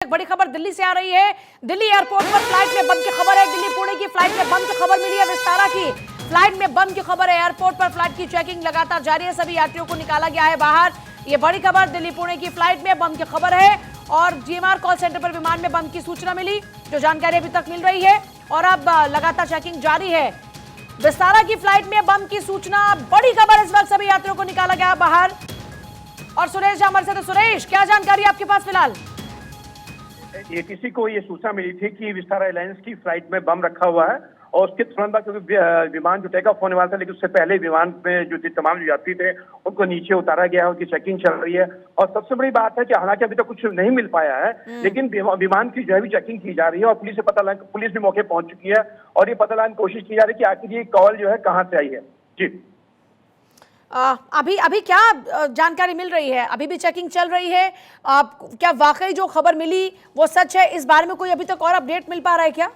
बड़ी खबर दिल्ली से आ रही है। दिल्ली एयरपोर्ट पर फ्लाइट में बम की खबर है। दिल्ली पुणे की फ्लाइट में बम की खबर मिली है। विस्तारा की फ्लाइट में बम की खबर है। एयरपोर्ट पर फ्लाइट की चेकिंग लगातार जारी है। सभी यात्रियों को निकाला गया है बाहर। ये बड़ी खबर, दिल्ली पुणे की फ्लाइट में बम की खबर है और जीएमआर कॉल सेंटर पर विमान में बम की सूचना मिली, जो जानकारी अभी तक मिल रही है और अब लगातार चेकिंग जारी है। विस्तारा की फ्लाइट में बम की सूचना, बड़ी खबर। इस वक्त सभी यात्रियों को निकाला गया बाहर। और सुरेश हमारे साथ। सुरेश, क्या जानकारी आपके पास फिलहाल? ये किसी को ये सूचना मिली थी कि विस्तारा एयरलाइंस की फ्लाइट में बम रखा हुआ है और उसके तुरंत बाद, क्योंकि विमान जो टेक ऑफ होने वाला था, लेकिन उससे पहले विमान में जो तमाम यात्री थे उनको नीचे उतारा गया है, उनकी चेकिंग चल रही है। और सबसे बड़ी बात है कि हालांकि अभी तक कुछ नहीं मिल पाया है, लेकिन विमान की जो है भी चेकिंग की जा रही है और पुलिस भी मौके पहुंच चुकी है और ये पता लगाने की कोशिश की जा रही है कि आखिर ये कॉल जो है कहाँ से आई है। जी, अभी क्या जानकारी मिल रही है? अभी भी चेकिंग चल रही है? क्या वाकई जो खबर मिली वो सच है? इस बारे में कोई अभी तक और अपडेट मिल पा रहा है क्या?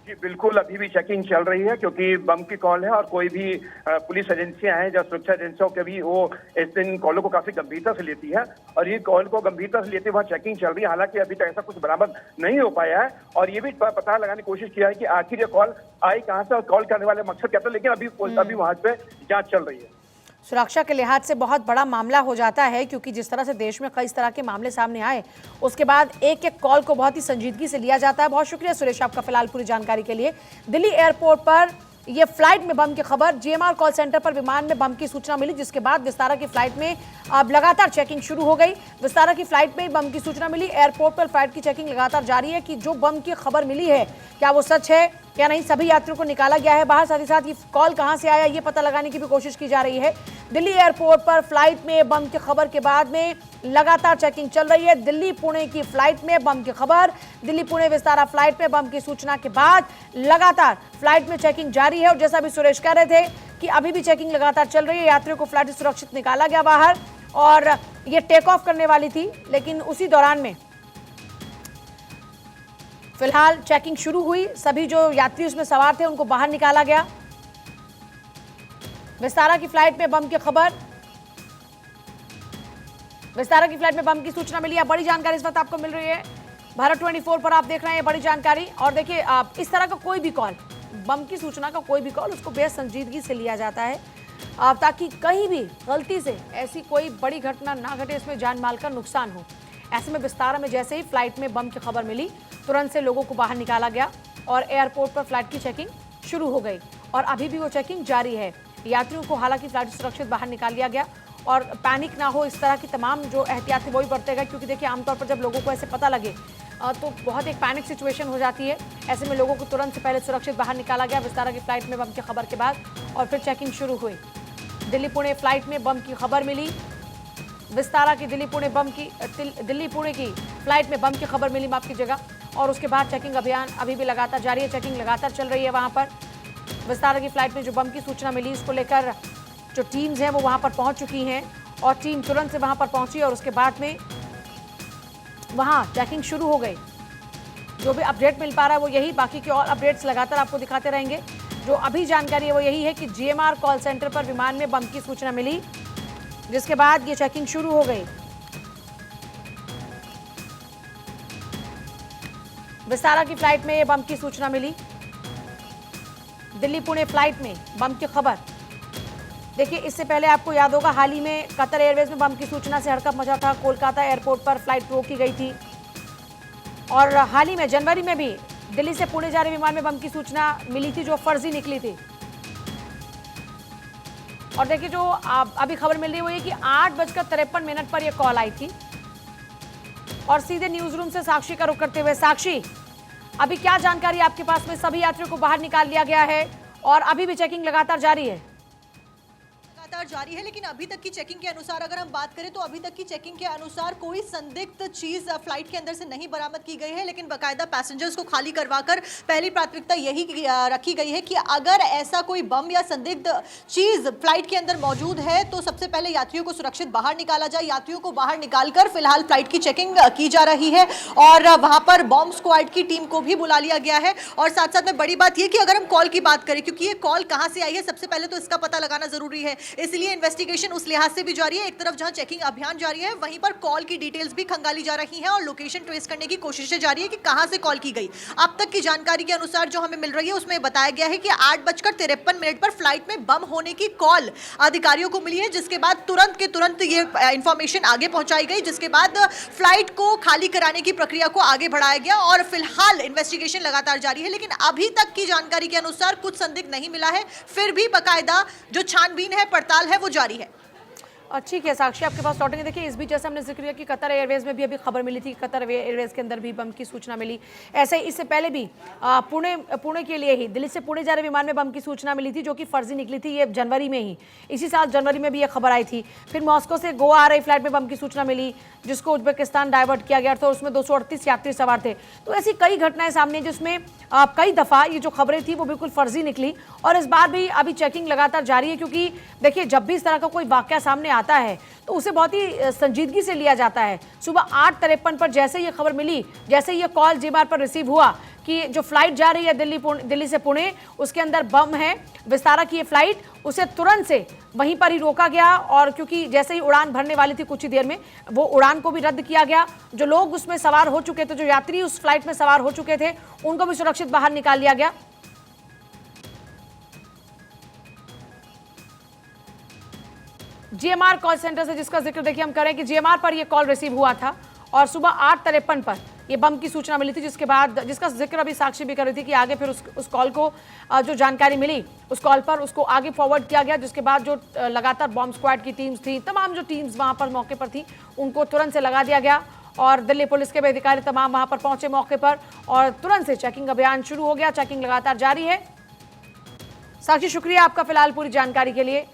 जी बिल्कुल, अभी भी चेकिंग चल रही है क्योंकि बम की कॉल है और कोई भी पुलिस एजेंसियां हैं या सुरक्षा एजेंसियों के भी वो इन कॉलों को काफी गंभीरता से लेती है और ये कॉल को गंभीरता से लेते हुए चेकिंग चल रही है। हालांकि अभी तक ऐसा कुछ बरामद नहीं हो पाया है और ये भी पता लगाने की कोशिश किया है कि आखिर ये कॉल आई कहां से और कॉल करने वाले मकसद क्या था, लेकिन अभी वहां पे जांच चल रही है। सुरक्षा के लिहाज से बहुत बड़ा मामला हो जाता है, क्योंकि जिस तरह से देश में कई तरह के मामले सामने आए, उसके बाद एक एक कॉल को बहुत ही संजीदगी से लिया जाता है। बहुत शुक्रिया सुरेश आपका फिलहाल पूरी जानकारी के लिए। दिल्ली एयरपोर्ट पर ये फ्लाइट में बम की खबर, जीएमआर कॉल सेंटर पर विमान में बम की सूचना मिली, जिसके बाद विस्तारा की फ्लाइट में अब लगातार चेकिंग शुरू हो गई। विस्तारा की फ्लाइट में बम की सूचना मिली, एयरपोर्ट पर फ्लाइट की चेकिंग लगातार जारी है कि जो बम की खबर मिली है क्या वो सच है क्या नहीं। सभी यात्रियों को निकाला गया है बाहर। साथ ही साथ ये कॉल कहां से आया ये पता लगाने की भी कोशिश की जा रही है। दिल्ली एयरपोर्ट पर फ्लाइट में बम की खबर के बाद में लगातार चेकिंग चल रही है। दिल्ली पुणे की फ्लाइट में बम की खबर, दिल्ली पुणे विस्तारा फ्लाइट में बम की सूचना के बाद लगातार फ्लाइट में चेकिंग जारी है। और जैसा भी सुरेश कह रहे थे कि अभी भी चेकिंग लगातार चल रही है। यात्रियों को फ्लाइट से सुरक्षित निकाला गया बाहर और ये टेक ऑफ करने वाली थी, लेकिन उसी दौरान में फिलहाल चेकिंग शुरू हुई। सभी जो यात्री उसमें सवार थे उनको बाहर निकाला गया। विस्तारा की फ्लाइट में बम की खबर, विस्तारा की फ्लाइट में बम की सूचना मिली है। बड़ी जानकारी इस वक्त आपको मिल रही है। भारत 24 पर आप देख रहे हैं बड़ी जानकारी। और देखिए, इस तरह का कोई भी कॉल, बम की सूचना का कोई भी कॉल, उसको बेहद संजीदगी से लिया जाता है ताकि कहीं भी गलती से ऐसी कोई बड़ी घटना ना घटे, इसमें जान माल का नुकसान हो। ऐसे में विस्तारा में जैसे ही फ्लाइट में बम की खबर मिली, तुरंत से लोगों को बाहर निकाला गया और एयरपोर्ट पर फ्लाइट की चेकिंग शुरू हो गई और अभी भी वो चेकिंग जारी है। यात्रियों को हालांकि फ्लाइट से सुरक्षित बाहर निकाल लिया गया और पैनिक ना हो, इस तरह की तमाम जो एहतियात है वही बरते गए, क्योंकि देखिए आमतौर पर जब लोगों को ऐसे पता लगे तो बहुत एक पैनिक सिचुएशन हो जाती है। ऐसे में लोगों को तुरंत से पहले सुरक्षित बाहर निकाला गया विस्तारा की फ्लाइट में बम की खबर के बाद और फिर चेकिंग शुरू हुई। दिल्ली पुणे फ्लाइट में बम की खबर मिली, विस्तारा की दिल्ली पुणे की फ्लाइट में बम की खबर मिली, माफ कीजिएगा। और उसके बाद चेकिंग अभियान अभी भी लगातार जारी है। चेकिंग लगातार चल रही है वहां पर। विस्तारा की फ्लाइट में जो बम की सूचना मिली, इसको लेकर जो टीम्स हैं वो वहां पर पहुंच चुकी हैं और टीम तुरंत से वहां पर पहुंची और उसके बाद में वहां चेकिंग शुरू हो गई। जो भी अपडेट मिल पा रहा है वो यही, बाकी के और अपडेट्स लगातार आपको दिखाते रहेंगे। जो अभी जानकारी है वो यही है कि जीएमआर कॉल सेंटर पर विमान में बम की सूचना मिली, जिसके बाद ये चेकिंग शुरू हो गई। विस्तारा की फ्लाइट में ये बम की सूचना मिली, दिल्ली पुणे फ्लाइट में बम की खबर। देखिए, इससे पहले आपको याद होगा हाल ही में कतर एयरवेज में बम की सूचना से हड़कंप मचा था। कोलकाता एयरपोर्ट पर फ्लाइट रोकी गई थी और हाल ही में जनवरी में भी दिल्ली से पुणे जा रहे विमान में बम की सूचना मिली थी, जो फर्जी निकली थी। और देखिए, जो अभी खबर मिल रही है वो ये कि 8:53 पर यह कॉल आई थी। और सीधे न्यूज रूम से साक्षी का रुख करते हुए, साक्षी, अभी क्या जानकारी आपके पास में? सभी यात्रियों को बाहर निकाल लिया गया है और अभी भी चेकिंग लगातार जारी है। जारी है, लेकिन अभी तक की चेकिंग के अनुसार अगर हम बात करें तो अभी तक की चेकिंग के अनुसार कोई संदिग्ध चीज फ्लाइट के अंदर से नहीं बरामद की गई है, लेकिन बाकायदा पैसेंजर्स को खाली करवाकर पहली प्राथमिकता यही रखी गई है कि अगर ऐसा कोई बम या संदिग्ध चीज फ्लाइट के अंदर मौजूद है तो सबसे पहले यात्रियों को सुरक्षित बाहर निकाला जाए। यात्रियों को बाहर निकालकर फिलहाल फ्लाइट की चेकिंग की जा रही है और वहां पर बॉम्ब स्क्वाड की टीम को भी बुला लिया गया है। और साथ साथ में बड़ी बात यह कि अगर हम कॉल की बात करें, क्योंकि ये कॉल कहां से आई है, सबसे पहले तो इसका पता लगाना जरूरी है। इस इसीलिए इन्वेस्टिगेशन उस लिहाज से भी जारी है। एक तरफ जहां चेकिंग अभियान जारी है, वहीं पर कॉल की डिटेल्स भी खंगाली जा रही हैं और लोकेशन ट्रेस करने की कोशिशें जारी है कि कहां से कॉल की गई। अब तक की जानकारी के अनुसार जो हमें मिल रही है उसमें बताया गया है कि 8:53 पर फ्लाइट में बम होने की कॉल अधिकारियों को मिली है, जिसके बाद तुरंत के तुरंत ये इंफॉर्मेशन आगे पहुंचाई गई, जिसके बाद फ्लाइट को खाली कराने की प्रक्रिया को आगे बढ़ाया गया और फिलहाल इन्वेस्टिगेशन लगातार जारी है। लेकिन अभी तक की जानकारी के अनुसार कुछ संदिग्ध नहीं मिला है, फिर भी बाकायदा जो छानबीन है, पड़ताल है, वो जारी है। ठीक है साक्षी, आपके पास लौटेंगे। देखिए, इस बीच जैसे हमने जिक्र किया कि कतर एयरवेज में भी अभी खबर मिली थी, कतर एयरवेज के अंदर भी बम की सूचना मिली। ऐसे ही इससे पहले भी पुणे के लिए ही दिल्ली से पुणे जा रहे विमान में बम की सूचना मिली थी, जो कि फर्जी निकली थी। ये जनवरी में ही, इसी साल जनवरी में भी ये खबर आई थी। फिर मॉस्को से गोवा आ रही फ्लाइट में बम की सूचना मिली, जिसको उज्बेकिस्तान डाइवर्ट किया गया था, उसमें 238 यात्री सवार थे। तो ऐसी कई घटनाएं सामने, जिसमें कई दफ़ा ये जो खबरें थी वो बिल्कुल फर्जी निकली। और इस बार भी अभी चेकिंग लगातार जारी है, क्योंकि देखिए, जब भी इस तरह का कोई वाकया सामने आता है तो उसे बहुत ही संजीदगी से लिया जाता है। सुबह 8:53 पर जैसे ये खबर मिली, जैसे ये कॉल जीमार पर रिसीव हुआ कि जो फ्लाइट जा रही है दिल्ली से पुणे, उसके अंदर बम है, विस्तारा की ये फ्लाइट, उसे तुरंत से वहीं पर ही रोका गया। और क्योंकि जैसे ही उड़ान भरने वाली थी कुछ ही देर में, वो उड़ान को भी रद्द किया गया। जो लोग उसमें सवार हो चुके थे, जो यात्री उस फ्लाइट में सवार हो चुके थे, उनको भी सुरक्षित बाहर निकाल लिया गया। जीएमआर कॉल सेंटर से जिसका जिक्र देखिए हम करें कि जीएमआर पर यह कॉल रिसीव हुआ था और सुबह 8:53 पर यह बम की सूचना मिली थी, जिसके बाद जिसका जिक्र अभी साक्षी भी कर रही थी कि आगे फिर उस कॉल को जो जानकारी मिली उस कॉल पर उसको आगे फॉरवर्ड किया गया, जिसके बाद जो लगातार बॉम्ब स्क्वाड की टीम्स थी, तमाम जो टीम्स वहां पर मौके पर थी, उनको तुरंत से लगा दिया गया और दिल्ली पुलिस के भी अधिकारी तमाम वहां पर पहुंचे मौके पर और तुरंत से चेकिंग अभियान शुरू हो गया। चेकिंग लगातार जारी है। साक्षी, शुक्रिया आपका फिलहाल पूरी जानकारी के लिए।